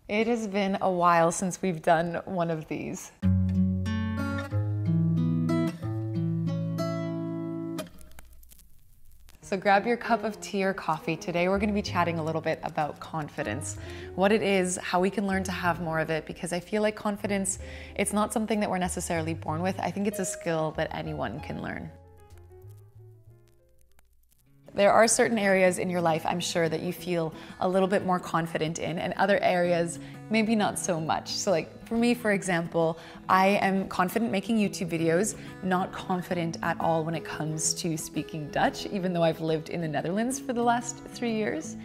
It has been a while since we've done one of these. So grab your cup of tea or coffee. Today we're going to be chatting a little bit about confidence, what it is, how we can learn to have more of it, because I feel like confidence, it's not something that we're necessarily born with. I think it's a skill that anyone can learn. There are certain areas in your life, I'm sure, that you feel a little bit more confident in, and other areas maybe not so much. So like for me, for example, I am confident making YouTube videos, not confident at all when it comes to speaking Dutch, even though I've lived in the Netherlands for the last 3 years.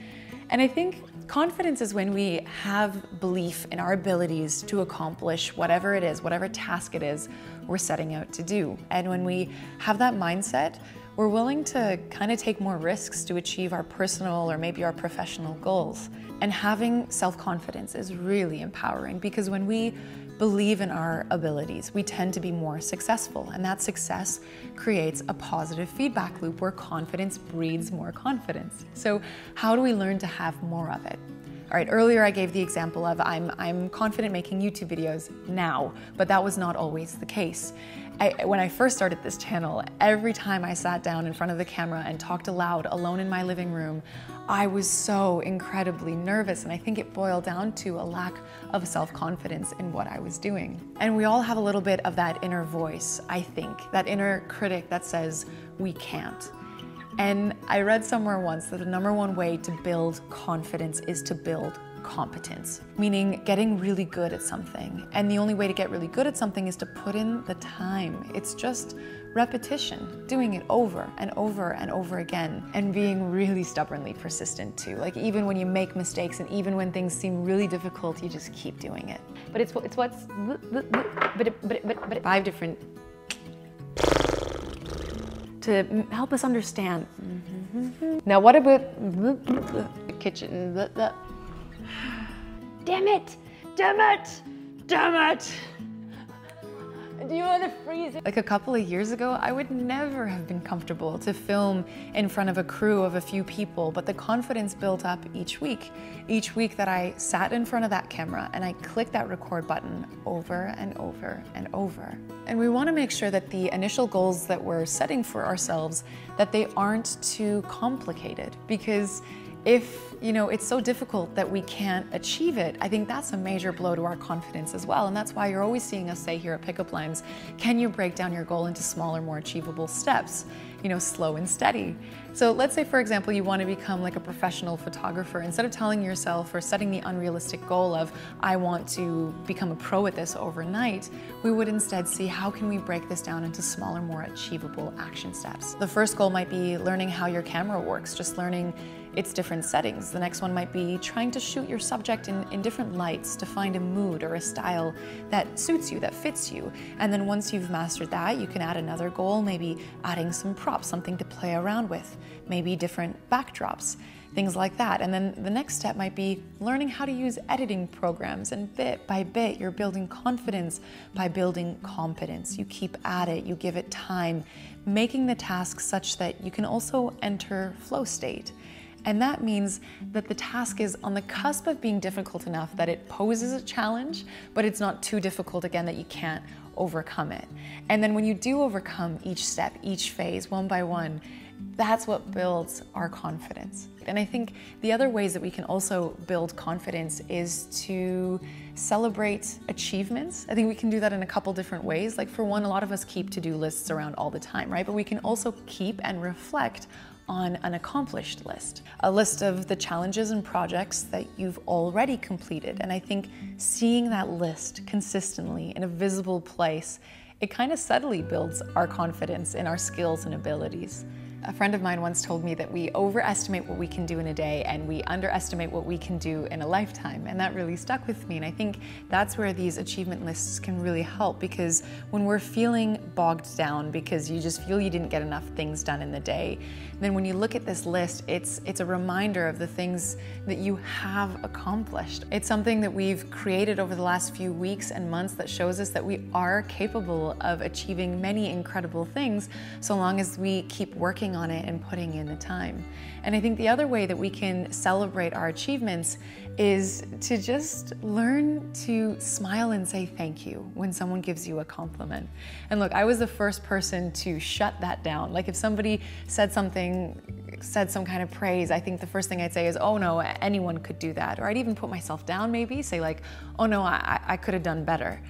And I think confidence is when we have belief in our abilities to accomplish whatever it is, whatever task it is we're setting out to do. And when we have that mindset, we're willing to kind of take more risks to achieve our personal or maybe our professional goals. And having self-confidence is really empowering, because when we believe in our abilities, we tend to be more successful, and that success creates a positive feedback loop where confidence breeds more confidence. So how do we learn to have more of it? All right, earlier I gave the example of I'm confident making YouTube videos now, but that was not always the case. When I first started this channel, every time I sat down in front of the camera and talked aloud alone in my living room, I was so incredibly nervous, and I think it boiled down to a lack of self-confidence in what I was doing. And we all have a little bit of that inner voice, I think, that inner critic that says, we can't. And I read somewhere once that the #1 way to build confidence is to build competence, meaning getting really good at something. And the only way to get really good at something is to put in the time. It's just repetition, doing it over and over and over again, and being really stubbornly persistent too. Like even when you make mistakes and even when things seem really difficult, you just keep doing it. But it's what's 5 different to help us understand. Now what about kitchen? Damn it! Damn it! Damn it! Do you want to freeze it? Like a couple of years ago, I would never have been comfortable to film in front of a crew of a few people, but the confidence built up each week. Each week that I sat in front of that camera and I clicked that record button over and over and over. And we want to make sure that the initial goals that we're setting for ourselves, that they aren't too complicated, because if, it's so difficult that we can't achieve it, I think that's a major blow to our confidence as well. And that's why you're always seeing us say here at Pickup Lines, can you break down your goal into smaller, more achievable steps? Slow and steady. So let's say, for example, you want to become like a professional photographer. Instead of telling yourself or setting the unrealistic goal of, I want to become a pro at this overnight, we would instead see how can we break this down into smaller, more achievable action steps. The first goal might be learning how your camera works, just learning its different settings. The next one might be trying to shoot your subject in different lights to find a mood or a style that suits you, that fits you. And then once you've mastered that, you can add another goal, maybe adding some props, something to play around with, maybe different backdrops, things like that. And then the next step might be learning how to use editing programs, and bit by bit, you're building confidence by building competence. You keep at it, you give it time, making the task such that you can also enter flow state. And that means that the task is on the cusp of being difficult enough that it poses a challenge, but it's not too difficult, again, that you can't overcome it. And then when you do overcome each step, each phase, one by one, that's what builds our confidence. And I think the other ways that we can also build confidence is to celebrate achievements. I think we can do that in a couple different ways. Like for one, a lot of us keep to-do lists around all the time, right? But we can also keep and reflect on an accomplished list, a list of the challenges and projects that you've already completed. And I think seeing that list consistently in a visible place, it kind of subtly builds our confidence in our skills and abilities. A friend of mine once told me that we overestimate what we can do in a day and we underestimate what we can do in a lifetime, and that really stuck with me. And I think that's where these achievement lists can really help, because when we're feeling bogged down because you just feel you didn't get enough things done in the day, then when you look at this list, it's a reminder of the things that you have accomplished. It's something that we've created over the last few weeks and months that shows us that we are capable of achieving many incredible things, so long as we keep working working on it and putting in the time. And I think the other way that we can celebrate our achievements is to just learn to smile and say thank you when someone gives you a compliment. And look, I was the first person to shut that down. Like if somebody said some kind of praise, I think the first thing I'd say is, oh no, anyone could do that. Or I'd even put myself down maybe, say like, oh no, I could have done better.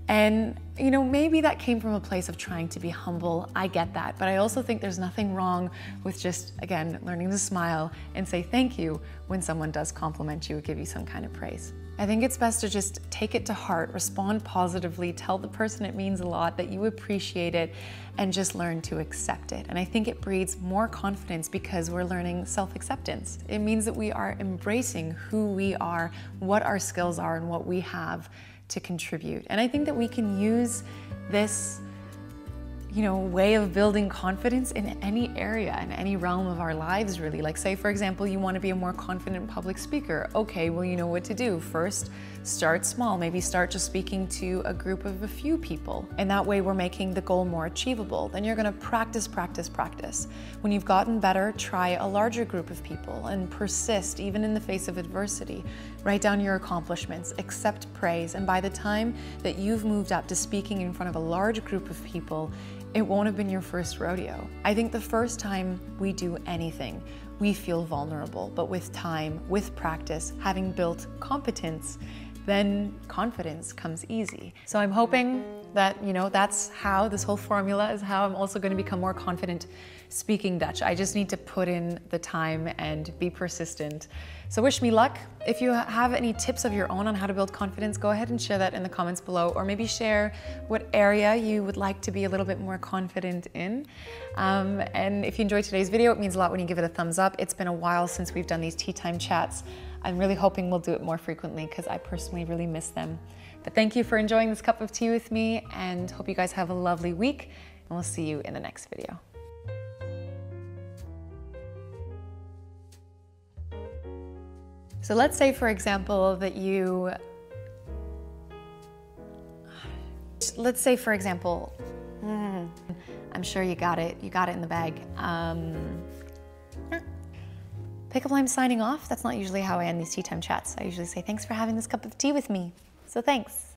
And you know, maybe that came from a place of trying to be humble. I get that, but I also think there's nothing wrong with just, again, learning to smile and say thank you when someone does compliment you or give you some kind of praise. I think it's best to just take it to heart, respond positively, tell the person it means a lot, that you appreciate it, and just learn to accept it. And I think it breeds more confidence because we're learning self-acceptance. It means that we are embracing who we are, what our skills are, and what we have to contribute. And I think that we can use this, you know, way of building confidence in any area, in any realm of our lives, really. Like say, for example, you want to be a more confident public speaker. Okay, well, you know what to do. First, start small. Maybe start just speaking to a group of a few people. And that way we're making the goal more achievable. Then you're going to practice, practice, practice. When you've gotten better, try a larger group of people and persist even in the face of adversity. Write down your accomplishments, accept praise, and by the time that you've moved up to speaking in front of a large group of people, it won't have been your first rodeo. I think the first time we do anything, we feel vulnerable, but with time, with practice, having built competence, then confidence comes easy. So I'm hoping that, you know, that's how this whole formula is how I'm also going to become more confident speaking Dutch. I just need to put in the time and be persistent. So wish me luck. If you have any tips of your own on how to build confidence, go ahead and share that in the comments below, or maybe share what area you would like to be a little bit more confident in. And if you enjoyed today's video, it means a lot when you give it a thumbs up. It's been a while since we've done these tea time chats. I'm really hoping we'll do it more frequently because I personally really miss them. But thank you for enjoying this cup of tea with me, and hope you guys have a lovely week, and we'll see you in the next video. So let's say, for example, that you, I'm sure you got it in the bag. Pickup line signing off. That's not usually how I end these tea time chats. I usually say, thanks for having this cup of tea with me. So thanks.